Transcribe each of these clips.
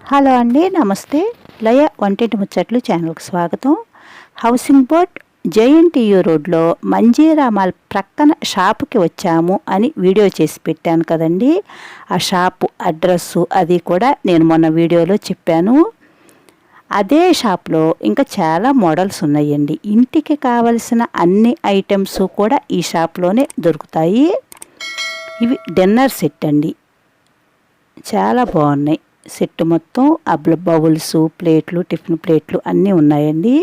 Hello అండి, నమస్తే. లయ వంటింటి ముచ్చట్లు ఛానల్కి స్వాగతం. హౌసింగ్ బోర్డ్ జేఎన్టీయూ రోడ్లో మంజీరా మాల్ ప్రక్కన షాపుకి వచ్చాము అని వీడియో చేసి పెట్టాను కదండి. ఆ షాపు అడ్రస్సు అది కూడా నేను మొన్న వీడియోలో చెప్పాను. అదే షాప్లో ఇంకా చాలా మోడల్స్ ఉన్నాయండి. ఇంటికి కావలసిన అన్ని ఐటమ్స్ కూడా ఈ షాప్లోనే దొరుకుతాయి. ఇవి డిన్నర్ సెట్ అండి, చాలా బాగున్నాయి. సెట్ మొత్తం బౌల్స్, ప్లేట్లు, టిఫిన్ ప్లేట్లు అన్నీ ఉన్నాయండి.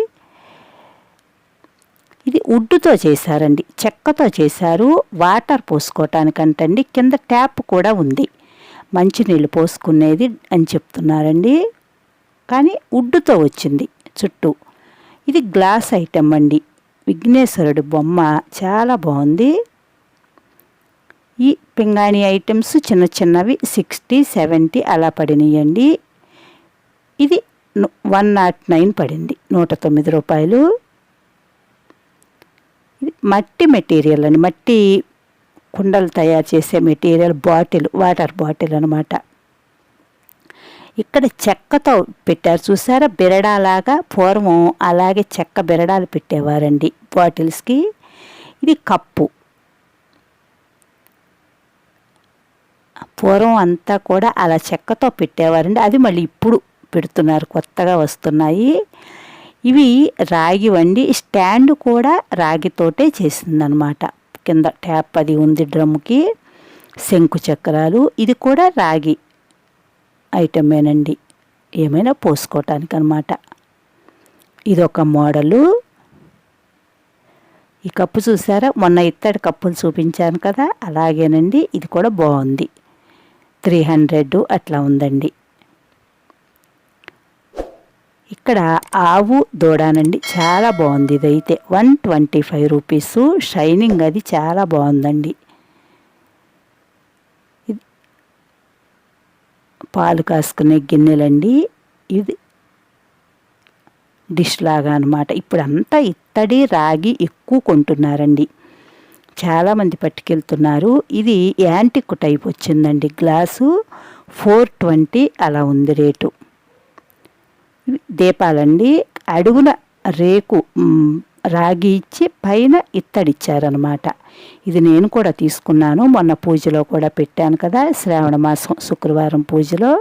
ఇది వుడ్తో చేశారండి, చెక్కతో చేశారు. వాటర్ పోసుకోవటానికంటండి. కింద ట్యాప్ కూడా ఉంది, మంచినీళ్ళు పోసుకునేది అని చెప్తున్నారండి. కానీ వుడ్తో వచ్చింది చుట్టూ. ఇది గ్లాస్ ఐటమ్ అండి, విఘ్నేశ్వరుడి బొమ్మ చాలా బాగుంది. ఈ పింగాణి ఐటమ్స్ చిన్న చిన్నవి 60, 70 అలా పడినాయండి. ఇది 109 పడింది, 109 రూపాయలు. ఇది మట్టి మెటీరియల్ అని, మట్టి కుండలు తయారు చేసే మెటీరియల్, బాటిల్, వాటర్ బాటిల్ అనమాట. ఇక్కడ చెక్కతో పెట్టారు చూసారా, బిరడాలాగా. పూర్వం అలాగే చెక్క బిరడాలు పెట్టేవారండి బాటిల్స్కి. ఇది కప్పు. పూర్వం అంతా కూడా అలా చెక్కతో పెట్టేవారండి, అది మళ్ళీ ఇప్పుడు పెడుతున్నారు, కొత్తగా వస్తున్నాయి. ఇవి రాగి వండి, స్టాండ్ కూడా రాగితోటే చేసిందనమాట. కింద ట్యాప్ అది ఉంది డ్రమ్కి. శంకు చక్రాలు, ఇది కూడా రాగి ఐటమేనండి, ఏమైనా పోసుకోవటానికి అనమాట. ఇదొక మోడలు. ఈ కప్పు చూసారా, మొన్న ఇత్తడి కప్పులు చూపించాను కదా, అలాగేనండి. ఇది కూడా బాగుంది, 300 అట్లా ఉందండి. ఇక్కడ ఆవు దూడానండి, చాలా బాగుంది. ఇదైతే 125 రూపీస్. షైనింగ్ అది చాలా బాగుందండి. ఇది పాలు కాసుకునే గిన్నెలండి. ఇది డిష్ లాగా అనమాట. ఇప్పుడు అంతా ఇత్తడి రాగి ఎక్కువ కొంటున్నారండి, చాలామంది పట్టుకెళ్తున్నారు. ఇది యాంటిక్ టైప్ వచ్చిందండి గ్లాసు, 420 అలా ఉంది రేటు. దీపాలండి, అడుగున రేకు రాగి ఇచ్చి పైన ఇత్తడిచ్చారనమాట. ఇది నేను కూడా తీసుకున్నాను, మొన్న పూజలో కూడా పెట్టాను కదా, శ్రావణ మాసం శుక్రవారం పూజలో.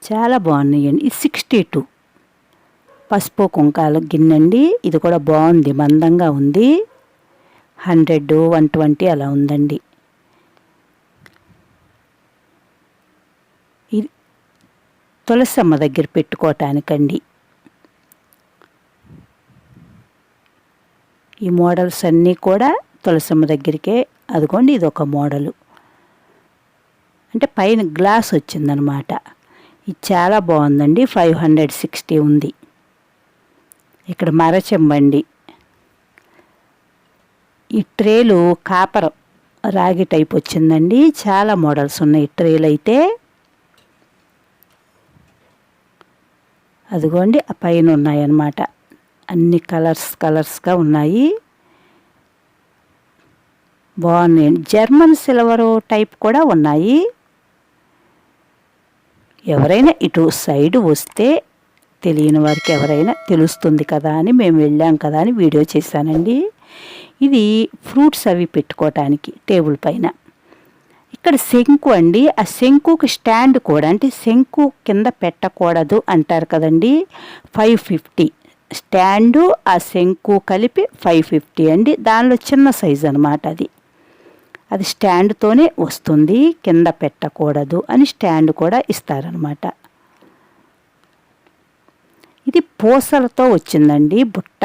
చాలా బాగున్నాయండి. ఇది 62 పసుపు కుంకాల గిన్నెండి. ఇది కూడా బాగుంది, మందంగా ఉంది. 100, 120 అలా ఉందండి. ఇది తులసమ్మ దగ్గర పెట్టుకోవటానికండి. ఈ మోడల్స్ అన్నీ కూడా తులసమ్మ దగ్గరికే. అదిగోండి, ఇది ఒక మోడలు, అంటే పైన గ్లాస్ వచ్చిందనమాట. ఇది చాలా బాగుందండి, 560 ఉంది. ఇక్కడ మరచెంబండి. ఈ ట్రేలు కాపర్ రాగి టైప్ వచ్చిందండి, చాలా మోడల్స్ ఉన్నాయి ట్రేలు అయితే. అదిగోండి, ఆ పైన ఉన్నాయన్నమాట, అన్ని కలర్స్గా ఉన్నాయి, బాగున్నాయండి. జర్మన్ సిల్వర్ టైప్ కూడా ఉన్నాయి. ఎవరైనా ఇటు సైడు వస్తే తెలియని వారికి ఎవరైనా తెలుస్తుంది కదా అని మేము వెళ్ళాం కదా అని వీడియో చేశానండి. ఇది ఫ్రూట్స్ అవి పెట్టుకోవటానికి టేబుల్ పైన. ఇక్కడ శంకు అండి, ఆ శంకుకి స్టాండ్ కూడా, అంటే శంకు కింద పెట్టకూడదు అంటారు కదండి, 550 స్టాండు, ఆ శంకు కలిపి 550 అండి. దానిలో చిన్న సైజు అనమాట అది స్టాండ్తోనే వస్తుంది, కింద పెట్టకూడదు అని స్టాండ్ కూడా ఇస్తారనమాట. ఇది పూసలతో వచ్చిందండి బుట్ట,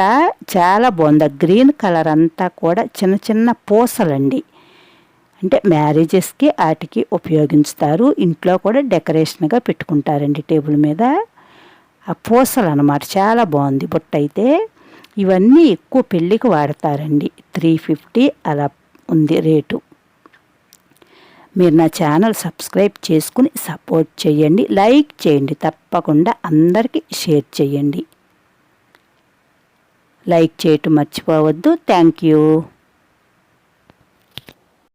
చాలా బాగుంది. గ్రీన్ కలర్ అంతా కూడా చిన్న చిన్న పూసలండి, అంటే మ్యారేజెస్కి వాటికి ఉపయోగిస్తారు. ఇంట్లో కూడా డెకరేషన్గా పెట్టుకుంటారండి టేబుల్ మీద. ఆ పూసలు అన్నమాట, చాలా బాగుంది బుట్ట అయితే. ఇవన్నీ ఎక్కువ పెళ్ళికి వాడతారండి, 350 అలా ఉంది రేటు. మీరు నా ఛానల్ సబ్స్క్రైబ్ చేసుకుని సపోర్ట్ చేయండి, లైక్ చేయండి, తప్పకుండా అందరికీ షేర్ చేయండి. లైక్ చేయటం మర్చిపోవద్దు. Thank you.